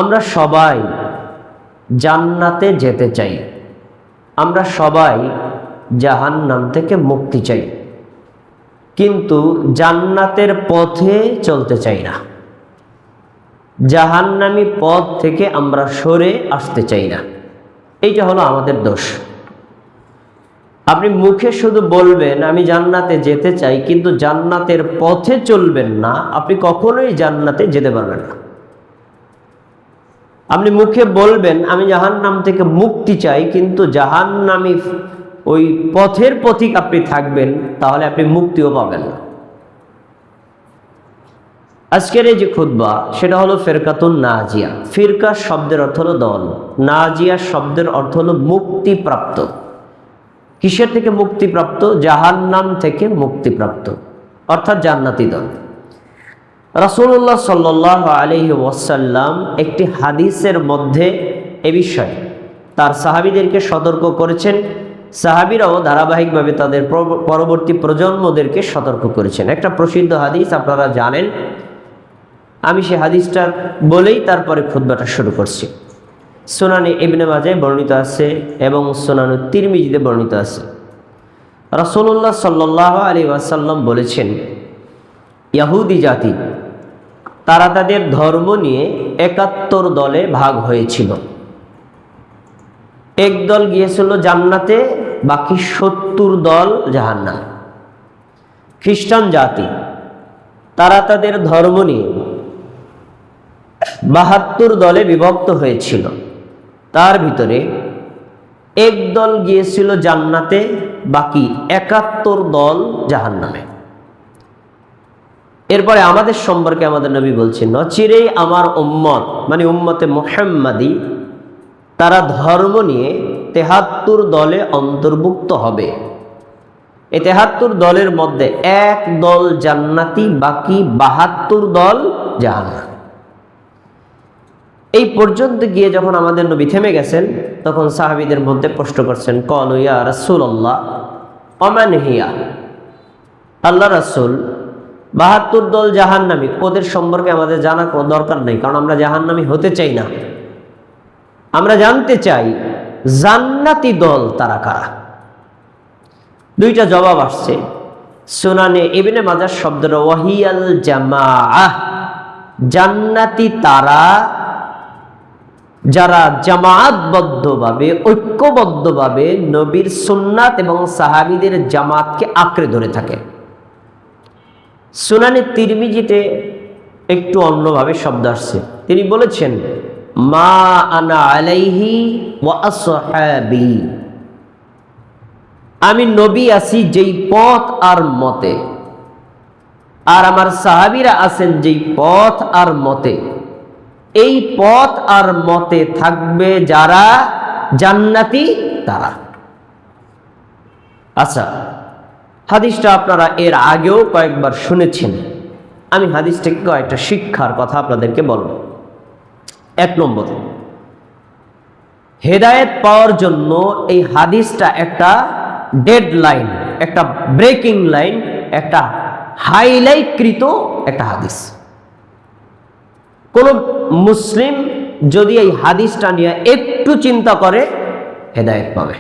আমরা সবাই জান্নাতে যেতে চাই, আমরা সবাই জাহান্নাম থেকে মুক্তি চাই, কিন্তু জান্নাতের পথে চলতে চাই না। জাহান্নামী পথ থেকে আমরা সরে আসতে চাই না। এইটা হলো আমাদের দোষ। আপনি মুখে শুধু বলবেন আমি জান্নাতে যেতে চাই, কিন্তু জান্নাতের পথে চলবেন না, আপনি কখনোই জান্নাতে যেতে পারবেন না। আপনি মুখে বলবেন আমি জাহান্নাম থেকে মুক্তি চাই, কিন্তু জাহান্নামী ওই পথের পথিক আপনি থাকবেন, তাহলে আপনি মুক্তিও পাবেন না। আজকের এই যে খুতবা, সেটা হলো ফিরকাতুন নাজিয়া। ফিরকা শব্দের অর্থ হলো দল, নাজিয়া শব্দের অর্থ হলো মুক্তিপ্রাপ্ত। কিসের থেকে মুক্তিপ্রাপ্ত? জাহান্নাম থেকে মুক্তিপ্রাপ্ত, অর্থাৎ জান্নাতি দল। রাসূলুল্লাহ সাল্লাল্লাহু আলাইহি ওয়াসাল্লাম একটি হাদিসের মধ্যে এ বিষয়ে তার সাহাবীদেরকে সতর্ক করেছেন। সাহাবীরাও ধারাবাহিকভাবে তাদের পরবর্তী প্রজন্মদেরকে সতর্ক করেছেন। একটা প্রসিদ্ধ হাদিস আপনারা জানেন, আমি সেই হাদিসটা বলেই তারপরে খুতবাটা শুরু করছি। সুনানে ইবনে মাজায় বর্ণিত আছে এবং সুনানে তিরমিজিতে বর্ণিত আছে। রাসূলুল্লাহ সাল্লাল্লাহু আলাইহি ওয়াসাল্লাম বলেছেন, ইহুদি জাতি তারা তাদের ধর্ম নিয়ে ৭১ দলে ভাগ হয়েছিল। এক দল গিয়েছিল জান্নাতে, বাকি ৭০ দল জাহান্নামে। খ্রিস্টান জাতি তারা তাদের ধর্ম নিয়ে ৭২ দলে বিভক্ত হয়েছিল। তার ভিতরে এক দল গিয়েছিল জান্নাতে, বাকি ৭১ দল জাহান্নামে। এরপরে আমাদের সম্পর্কে আমাদের নবী বলছেন, অচিরেই আমার উম্মত মানে উম্মতে মুহাম্মাদি তারা ধর্ম নিয়ে ৭৩ দলে অন্তর্ভুক্ত হবে। এই ৭৩ দলের মধ্যে এক দল জান্নাতি, বাকি ৭২ দল জাহান্নামী। এই পর্যন্ত গিয়ে যখন আমাদের নবী থেমে গেছেন, তখন সাহাবীদের মধ্যে প্রশ্ন করছেন, ক্বালু ইয়া রাসূলুল্লাহ ওমান হিয়া, আল্লাহ রাসূল ৭২ দল জাহান্নামী, ওদের সম্পর্কে আমাদের জানার কোনো দরকার নেই, কারণ আমরা জাহান্নামী হতে চাই না। আমরা জানতে চাই জান্নাতি দল তারা কারা। দুইটা জবাব আসছে। সুনানে ইবনে মাজাহ শব্দটা ওয়াহিয়াল জামাআহ, জান্নাতি তারা যারা জামায়াতবদ্ধভাবে ঐক্যবদ্ধভাবে নবীর সুন্নাত এবং সাহাবীদের জামাতকে আঁকড়ে ধরে থাকে। সুনানে তিরমিজিতে একটু অন্যভাবে শব্দ আসছে। তিনি বলেছেন, মা আনা আলাইহি ওয়া আসহাবি, আমি নবী আছি যেই পথ আর মতে, আর আমার সাহাবীরা আছেন যেই পথ আর মতে। এই পথ আর মতে থাকবে যারা জান্নাতি তারা। আচ্ছা, হাদিসটা আপনারা এর আগেও কয়েকবার শুনেছেন। আমি হাদিস থেকে কয়েকটা শিক্ষার কথা আপনাদেরকে বলব। ১ নম্বর, হেদায়েত পাওয়ার জন্য এই হাদিসটা একটা ডেডলাইন, একটা ব্রেকিং লাইন, একটা হাইলাইটকৃত একটা হাদিস। কোন মুসলিম যদি এই হাদিসটা নিয়ে একটু চিন্তা করে, হেদায়েত পাবে।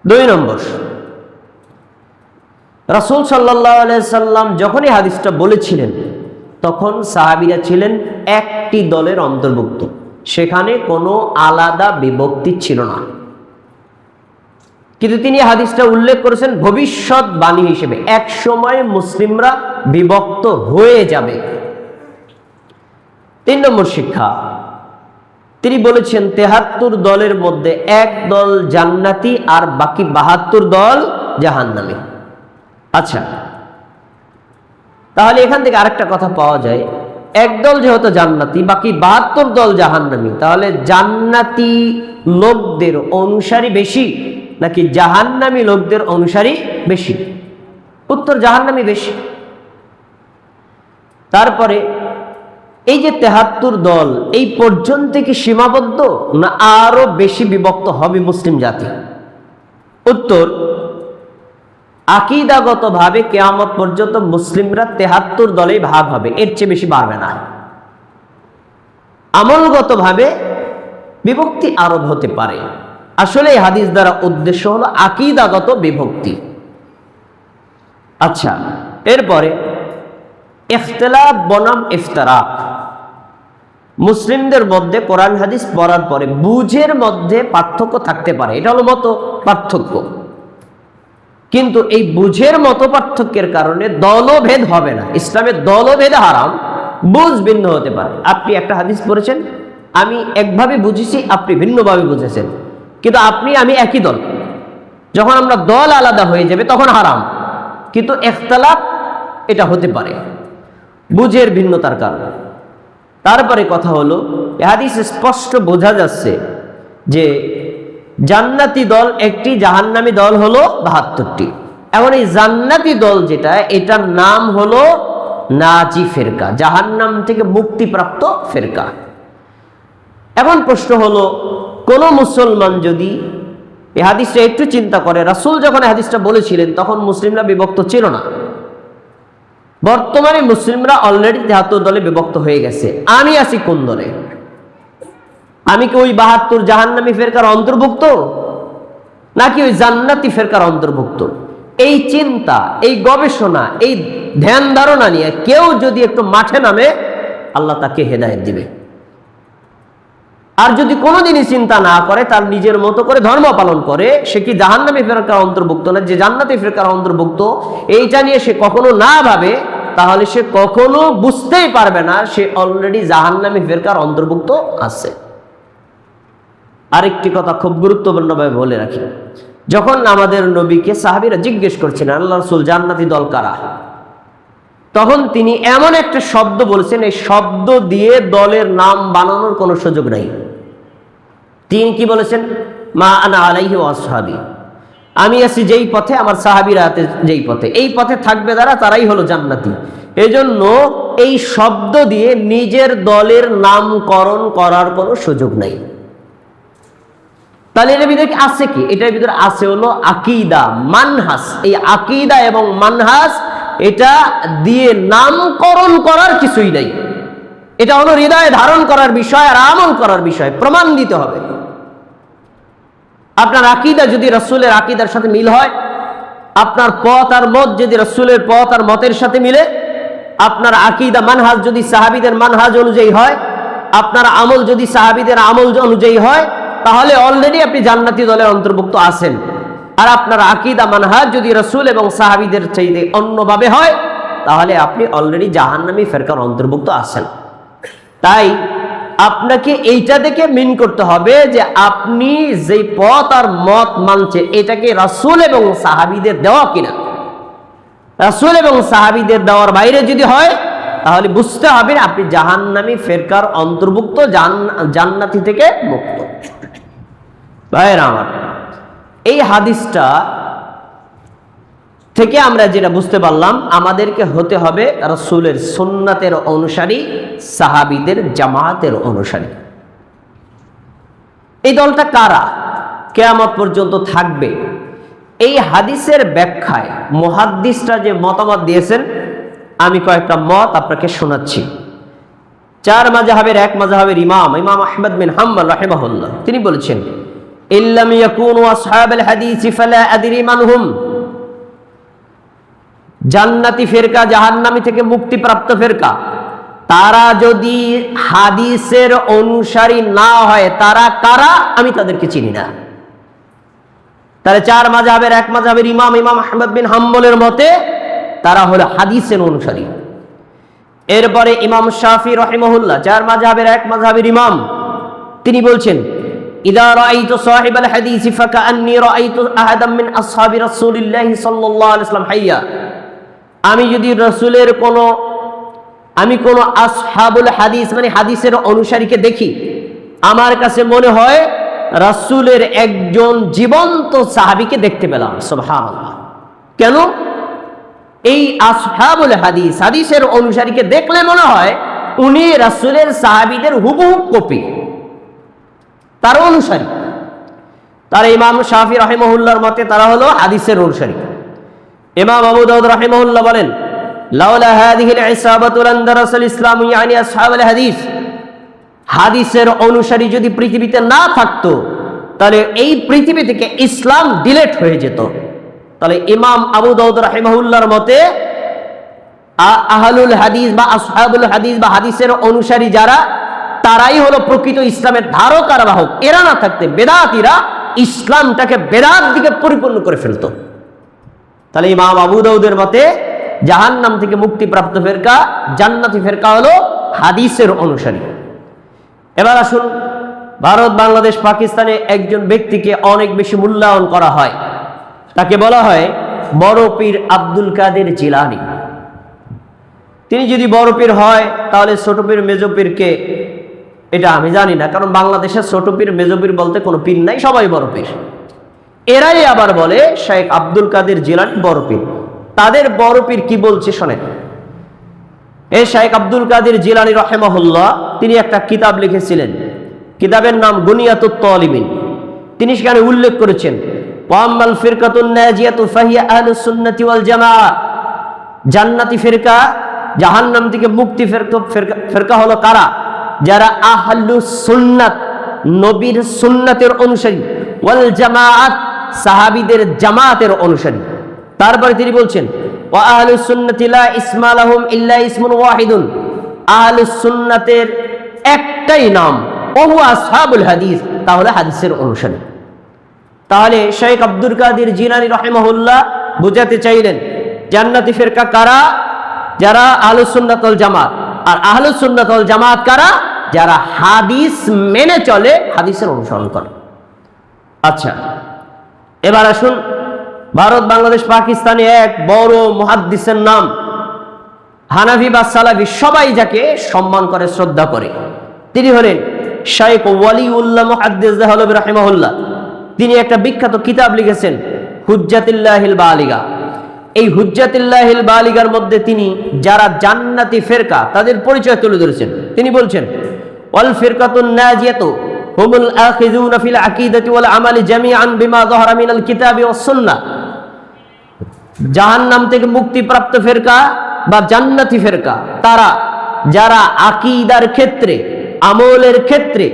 ২ নম্বর, রাসূল সাল্লাল্লাহু আলাইহি সাল্লাম যখনই হাদিসটা বলেছিলেন, তখন সাহাবীরা ছিলেন একটি দলের অন্তর্ভুক্ত, সেখানে কোনো আলাদা বিভক্তি ছিল না। কিন্তু তিনি হাদিসটা উল্লেখ করেছেন ভবিষ্যৎবাণী হিসেবে, এক সময় মুসলিমরা বিভক্ত হয়ে যাবে। ৩ নম্বর শিক্ষা, তিনি বলেছেন ৭৩ দলের মধ্যে এক দল জান্নাতি আর বাকি ৭২ দল জাহান্নামী। আচ্ছা, তাহলে এখান থেকে আরেকটা কথা পাওয়া যায়, এক দল যেহেতু জান্নাতি, বাকি ৭২ দল জাহান্নামী, তাহলে জান্নাতি লোকদের অনুসারী বেশি নাকি জাহান্নামী লোকদের অনুসারী বেশি? উত্তর, জাহান্নামী বেশি। তারপরে এই যে ৭৩ দল, এই পর্যন্ত কি সীমাবদ্ধ না আরো বেশি বিভক্ত হবে মুসলিম জাতি? উত্তর, আকীদাগতভাবে কিয়ামত পর্যন্ত মুসলিমরা 73 দলে ভাগ হবে, এর চেয়ে বেশি বাড়বে না। আমলগতভাবে বিভক্তি আরো হতে পারে। আসলে এই হাদিস দ্বারা উদ্দেশ্য হলো আকীদাগত বিভক্তি। আচ্ছা, এরপরে ইখতিলাফ বনাম ইফতিরাক। মুসলিমদের মধ্যে কোরআন হাদিস পড়ার পরে বুঝের মধ্যে পার্থক্য থাকতে পারে, এটা হলো মত পার্থক্য, কিন্তু এই বুঝের মত পার্থক্যের কারণে দলভেদ হবে না। ইসলামের দলভেদ হারাম, বুঝ ভিন্ন হতে পারে। আপনি একটা হাদিস পড়েছেন, আমি একভাবে বুঝেছি, আপনি ভিন্নভাবে বুঝেছেন, কিন্তু আপনি আমি একই দল। যখন আমরা দল আলাদা হয়ে যাবে তখন হারাম, কিন্তু ইখতিলাফ এটা হতে পারে বুঝের ভিন্নতার কারণে। তারপরে কথা হলো, এই হাদিস স্পষ্ট বোঝা যাচ্ছে যে জান্নাতি দল একটি, জাহান্নামী দল হলো 72টি। এখন এই জান্নাতি দল যেটা, এটার নাম হলো নাজি ফেরকা, জাহান্নাম থেকে মুক্তিপ্রাপ্ত ফেরকা। এখন প্রশ্ন হলো, কোন মুসলমান যদি এই হাদিসটা একটু চিন্তা করে, রাসূল যখন এই হাদিসটা বলেছিলেন তখন মুসলিমরা বিভক্ত ছিল না। বর্তমানে মুসলিমরা অলরেডি 73 দলে বিভক্ত হয়ে গেছে। আমি আছি কোন দলে? আমি কি ওই 72 জাহান্নামী ফেরকার অন্তর্ভুক্ত, নাকি ওই জান্নাতি ফেরকার অন্তর্ভুক্ত? এই চিন্তা, এই গবেষণা, এই ধ্যান ধারণা নিয়ে কেউ যদি একটু মাঠে নামে, আল্লাহ তাকে হেদায়েত দিবে। আর যদি কোনোদিনই চিন্তা না করে, তার নিজের মতো করে ধর্ম পালন করে, সে কি জাহান্নামী ফেরকার অন্তর্ভুক্ত না যে জান্নাতি ফেরকার অন্তর্ভুক্ত, এইটা নিয়ে সে কখনো না ভাবে, তাহলে সে কখনো বুঝতেই পারবে না সে অলরেডি জাহান্নামী ফেরকার অন্তর্ভুক্ত আছে। আরেকটি কথা খুব গুরুত্বপূর্ণভাবে বলে রাখি, যখন আমাদের নবীকে সাহাবীরা জিজ্ঞেস করছেন আল্লাহ রাসূল জান্নাতি দল কারা, তখন তিনি এমন একটা শব্দ বলেছেন, এই শব্দ দিয়ে দলের নাম বানানোর কোনো সুযোগ নাই। তিনি কি বলেছেন? মা আনা আলাইহি ওয়া আসহাবি, আমি আছি যেই পথে, আমার সাহাবীরা আছে যেই পথে, এই পথে থাকবে যারা, তারাই হলো জান্নাতি। এজন্য এই শব্দ দিয়ে নিজের দলের নামকরণ করার কোনো সুযোগ নাই। তাহলে এর ভিতরে আছে কি? এটার ভিতরে আছে হলো আকীদা, মানহাজ। এই আকীদা এবং মানহাজ, এটা দিয়ে নামকরণ করার কিছুই নাই। এটা হলো হৃদয়ে ধারণ করার বিষয় আর আমল করার বিষয়, প্রমাণ দিতে হবে। আপনার আকীদা যদি রাসূলের আকীদার সাথে মিল হয়, আপনার পথ আর মত যদি রাসূলের পথ আর মতের সাথে মিলে, আপনার আকীদা মানহাজ যদি সাহাবীদের মানহাজ অনুযায়ী হয়, আপনার আমল যদি সাহাবীদের আমল অনুযায়ী হয়, তাহলে অলরেডি আপনি জান্নাতি দলের অন্তর্ভুক্ত আছেন। আর আপনার আকীদা মানহাজ যদি রাসূল এবং সাহাবীদের চাইতে অন্যভাবে হয়, তাহলে আপনি অলরেডি জাহান্নামী ফেরকার অন্তর্ভুক্ত আছেন। তাই আপনাকে এইটা দেখে মিন করতে হবে যে আপনি যে পথ আর মত মানছেন, এটাকে রাসূল এবং সাহাবীদের দেওয়া কিনা। রাসূল এবং সাহাবীদের দেওয়ার বাইরে যদি হয়, তাহলে বুঝতে হবে আপনি জাহান্নামী ফেরকার অন্তর্ভুক্ত, জান্নাতি থেকে মুক্ত। ভাইরা আমার, এই হাদিসটা থেকে আমরা যেটা বুঝতে পারলাম, আমাদেরকে হতে হবে রাসূলের সুন্নাতের অনুসারী, সাহাবীদের জামাতের অনুসারী। এই দলটা কারা, কিয়ামত পর্যন্ত থাকবে, এই হাদিসের ব্যাখ্যায় মুহাদ্দিসরা যে মতামত দিয়েছেন, আমি কয়েকটা মত আপনাকে শোনাচ্ছি। 4 মাযহাবের এক মাযহাবের ইমাম আহমদ বিন হাম্বল রাহিমাহুল্লাহ, তিনি বলেছেন, ইল্লাম ইয়াকুনু আসহাবুল হাদিস ফালা আদরি মান হুম। জান্নাতি ফেরকা, জাহান্নামী থেকে মুক্তিপ্রাপ্ত ফেরকা, তারা যদি হাদিসের অনুসারী না হয়, তারা কারা আমি তাদেরকে চিনি না। তাহলে 4 মাযহাবের এক মাযহাবের ইমাম আহমদ বিন হাম্বলের মতে তারা হলো হাদিসের অনুসারী। এরপরে ইমাম শাফি রাহিমাহুল্লাহ, 4 মাযহাবের এক মাযহাবের ইমাম, তিনি বলছেন, ইযা রাআইতু সাহিবাল হাদিস ফাকাআন্নী রাআইতু আহাদাম মিন আসহাবি রাসূলিল্লাহি সাল্লাল্লাহু আলাইহি ওয়াসাল্লাম হাইয়া। আমি যদি রাসূলের কোন আসহাবুল হাদিস মানে হাদিসের অনুসারীকে দেখি, আমার কাছে মনে হয় রাসূলের একজন জীবন্ত সাহাবীকে দেখতে পেলাম। সুবহানাল্লাহ। কেন? এই আসহাবুল হাদিস, হাদিসের অনুসারীকে দেখলে মনে হয় উনি রাসূলের সাহাবীদের হুবহু কপি, তার অনুসারী। তার ইমাম শাফি রাহিমাহুল্লাহর মতে তারা হলো হাদিসের অনুসারী। ইমাম আবু দাউদ রাহিমাহুল্লাহ বলেন, লাউলা হাযিহিল ইসাবাতু লান দারাসাল ইসলাম ইয়ানি আসহাবুল হাদিস, হাদিসের অনুসারী যদি পৃথিবীতে না থাকতো তাহলে এই পৃথিবী থেকে ইসলাম ডিলেট হয়ে যেত। তাহলে ইমাম আবু দাউদ রাহিমাহুল্লাহর মতে আহলুল হাদিস বা আসহাবুল হাদিস বা হাদিসের অনুসারী যারা, তারাই হলো প্রকৃত ইসলামের ধারক আর বাহক। এরা না থাকতে বেদাতীরা ইসলামটাকে বেদাত দিকে পরিপূর্ণ করে ফেলতো। তাহলে ইমাম আবু দাউদের মতে জাহান্নাম থেকে মুক্তিপ্রাপ্ত ফেরকা, জান্নাতি ফেরকা হলো হাদিসের অনুসারী। এবার আসুন, ভারত, বাংলাদেশ, পাকিস্তানে একজন ব্যক্তিকে অনেক বেশি মূল্যায়ন করা হয়, তাকে বলা হয় বড় পীর আব্দুল কাদের জিলানী। তিনি যদি বড় পীর হয় তাহলে ছোট পীর মেজ পীরকে, এটা আমি জানি না, কারণ বাংলাদেশের ছোট পীর মেজ পীর বলতে কোনো পীর নাই, সবাই বড় পীর। এরাই আবার বলে শেখ আব্দুল কাদের জিলানী বড় পীর। তাদের বড় পীর কি বলছে শোনেন। এই শেখ আব্দুল কাদের জিলানী রাহিমাহুল্লাহ তিনি একটা কিতাব লিখেছিলেন, কিতাবের নাম গুনিয়াতুত তালিবিন। তিনি সেখানে উল্লেখ করেছেন, ওয়াম্মাল ফিরকাতুন নাজিয়াতু ফাহিয়া আহলুস সুন্নাতি ওয়াল জামাআহ, জান্নাতি ফিরকা, জাহান্নাম থেকে মুক্তি ফিরকা হলো কারা? যারা আহলুস সুন্নাত, নবীর সুন্নাতের অনুসারী, ওয়াল জামাআত, সাহাবীদের জামাতের অনুসারী। তারপরে তিনি বলছেন, ওয়া আহলুস সুন্নাতি লা ইসমা লাহুম ইল্লা ইসমুন ওয়াহিদুন, আহলুস সুন্নাতের একটাই নাম, ওয়া হুয়া আসহাবুল হাদিস, তাহলে হাদিসের অনুসারী। তাহলে শেখ আব্দুল কাদের জিলানী রাহিমাহুল্লাহ বুঝাতে চাইলেন জান্নাতি ফিরকা কারা? যারা আহলুস সুন্নাত ওয়াল জামাত। আর আহলুস সুন্নাত ওয়াল জামাত কারা? যারা হাদিস মেনে চলে, হাদিসের অনুসরণ করে। আচ্ছা, এবার আসুন, ভারত, বাংলাদেশ, পাকিস্তানে এক বড় মুহাদ্দিসের নাম হানাফি বা সালাফি, সবাই যাকে সম্মান করে, শ্রদ্ধা করে, তিনি হলেন শেখ ওয়ালিউল্লাহ মুহাদ্দিস দেহলভী রাহিমাহুল্লাহ। তিনি একটা বিখ্যাত কিতাব লিখেছেন হুজ্জাতুল্লাহিল বালিগা। এই হুজ্জাতুল্লাহিল বালিগার মধ্যে তিনি যারা জান্নাতি ফিরকা তাদের পরিচয় তুলে ধরেছেন। তিনি বলছেন, ওয়াল ফিরকাতুন নাজিয়াতু হুমুল আখিযুনা ফিল আকীদাতি ওয়াল আমালি জামিআন বিমা যাহারা মিনাল কিতাবি ওয়াস সুন্নাহ। জাহান্নাম থেকে মুক্তিপ্রাপ্ত ফিরকা বা জান্নাতি ফিরকা তারা যারা আকীদার ক্ষেত্রে, আমলের ক্ষেত্রে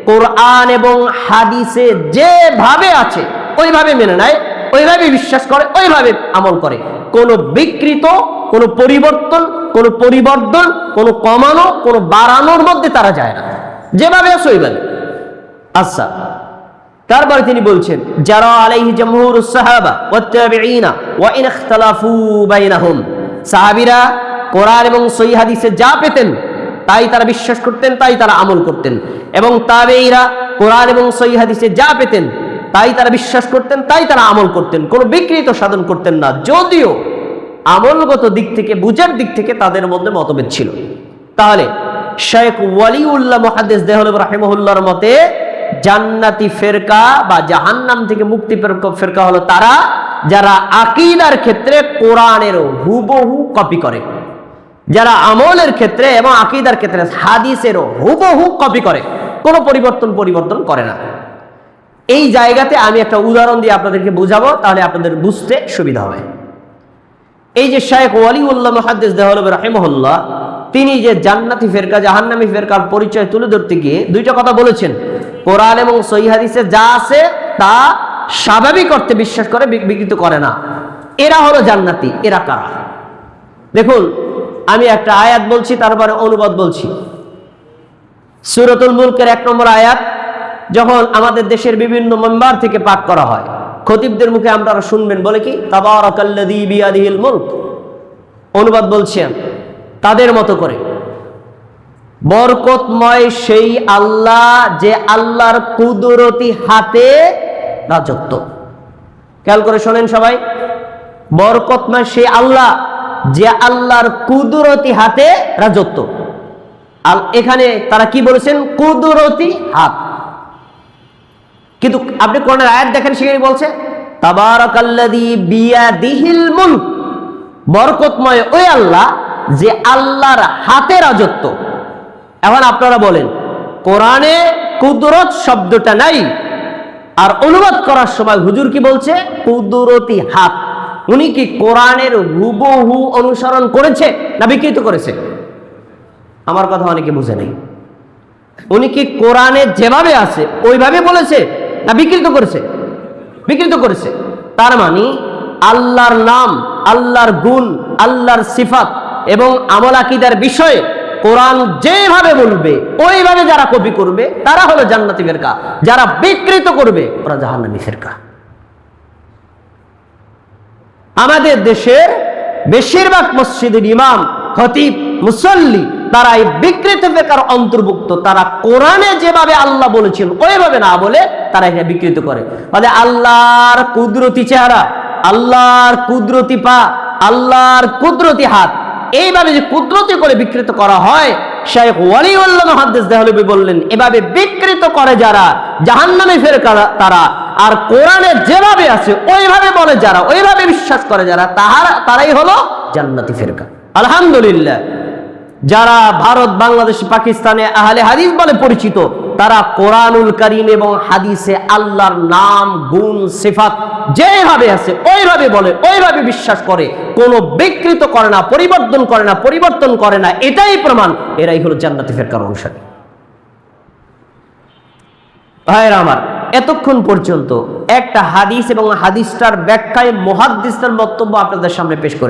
কোরআন এবং হাদিসে যেভাবে আছে ওইভাবে মেনে নেয়, ওইভাবে বিশ্বাস করে, ওইভাবে আমল করে। কোনো বিকৃত, কোনো পরিবর্তন, কোনো পরিবর্তন, কোনো কমানো, কোনো বাড়ানোর মধ্যে তারা যায় না, যেভাবে আছে ওইভাবে। আচ্ছা, তারপরে তিনি বলছেন, যারা আলাইহি জামহুরুস সাহাবা ওয়াত তাবিঈনা ওয়া ইন ইখতালাফু বাইনাহুম, সাহাবীরা কোরআন এবং সহিহ হাদিসে যা পেতেন তাই তারা বিশ্বাস করতেন, তাই তারা আমল করতেন, এবং তাবেঈরা কোরআন এবং সহিহ হাদিসে যা পেতেন তাই তারা বিশ্বাস করতেন, তাই তারা আমল করতেন, কোনো বিকৃত সাধন করতেন না, যদিও আমলগত দিক থেকে, বুঝার দিক থেকে তাদের মধ্যে মতভেদ ছিল। তাহলে শেখ ওয়ালিউল্লাহ মুহাদ্দিস দেহলভী রাহিমাহুল্লাহর মতে জান্নাতি ফিরকা বা জাহান্নাম থেকে মুক্তি ফিরকা হলো তারা যারা আকীদার ক্ষেত্রে কোরআনের হুবহু কপি করে, যারা আমলের ক্ষেত্রে এবং আকীদার ক্ষেত্রে হাদিসের হুবহু কপি করে, কোনো পরিবর্তন করে না। এই জায়গাতে আমি একটা উদাহরণ দিয়ে আপনাদেরকে বুঝাবো, তাহলে আপনাদের বুঝতে সুবিধা হবে। এই যে শেখ ওয়ালিউল্লাহ মুহাদ্দিস দেহলভী রাহিমাহুল্লাহ, তিনি যে জান্নাতি ফিরকা, জাহান্নামী ফিরকার পরিচয় তুলে ধরতে গিয়ে দুইটা কথা বলেছেন। কোরআন এবং সহিহ হাদিসে যা আছে তা স্বাভাবিক অর্থে বিশ্বাস করে, বিকৃত করে না। এরা হলো জান্নাতি। এরা কারা? দেখুন, আমি একটা আয়াত বলছি, তারপরে অনুবাদ বলছি। সূরাতুল মুলকের 1 নম্বর আয়াত যখন আমাদের দেশের বিভিন্ন মেম্বার থেকে পাঠ করা হয়, খতিবদের মুখে আপনারা শুনবেন, বলে কি, তাবারাকাল্লাযী বিয়াদিহিল মুলক। অনুবাদ বলছেন তাদের মতো করে, বরকতময় সেই আল্লাহ যে আল্লাহর কুদরতি হাতে রাজত্ব। খেয়াল করে শোনেন সবাই, বরকতময় সেই আল্লাহ যে আল্লাহর কুদরতি হাতে রাজত্ব। এখানে তারা কি বলেছেন? কুদরতি হাত। কিন্তু আপনি কোরআনের আয়াত দেখেন, সেখানে বলছে তাবারাকাল্লাযী বিয়াদিহিল মুলক, বরকতময় ওই আল্লাহ যে আল্লাহর হাতে রাজত্ব। এখন আপনারা বলেন, কোরআনে কুদরত শব্দটা নাই, আর অনুবাদ করার সময় হুজুর কি বলছে? কুদরতি হাত। উনি কি কোরআনের হুবহু অনুসরণ করেছে না বিকৃত করেছে? আমার কথা অনেকে বুঝে নেই। উনি কি কোরআনে যেভাবে আছে ওইভাবে বলেছে না বিকৃত করেছে? বিকৃত করেছে। তার মানে আল্লাহর নাম, আল্লাহর গুণ, আল্লাহর সিফাত এবং আমল আকীদার বিষয়ে কোরআন যেভাবে বলবে ওইভাবে যারা কপি করবে তারা হলো জান্নাতি ফিরকা, যারা বিকৃত করবে ওরা জাহান্নামী ফিরকা। আমাদের দেশের বেশিরভাগ মসজিদের ইমাম, খতিব, মুসল্লি তারা এই বিকৃত ফিরকার অন্তর্ভুক্ত। তারা কোরআনে যেভাবে আল্লাহ বলেছেন ওইভাবে না বলে তারা এটা বিকৃত করে। মানে আল্লাহর কুদরতি চেহারা, আল্লাহর কুদরতি পা, আল্লাহর কুদরতি হাত, এইভাবে যে কুদরতি করে বিকৃত করা হয়, শাইখ ওয়ালিউল্লাহ মুহাদ্দিস দেহলভী বললেন এভাবে বিকৃত করে যারা জাহান্নামী ফিরকা তারা, আর কোরআনে যেভাবে আছে ওইভাবে বলে যারা, ওইভাবে বিশ্বাস করে যারা, তারাই হলো জান্নাতি ফিরকা। আলহামদুলিল্লাহ, যারা ভারত, বাংলাদেশ, পাকিস্তানে আহলে হাদিস বলে পরিচিত, তারা কোরআনুল কারীম এবং হাদিসে আল্লাহর নাম, গুণ, সিফাত যেভাবে আছে ওইভাবে বলে, ওইভাবে বিশ্বাস করে, কোনো বিকৃত করে না, পরিবর্তন করে না। এটাই প্রমাণ এরাই হলো জান্নাতি ফিরকার অনুসারী। ভাইরা আমার, এতক্ষণ পর্যন্ত একটা হাদিস এবং হাদিসটার ব্যাখ্যায় মুহাদ্দিসদের বক্তব্য আপনাদের সামনে পেশ করে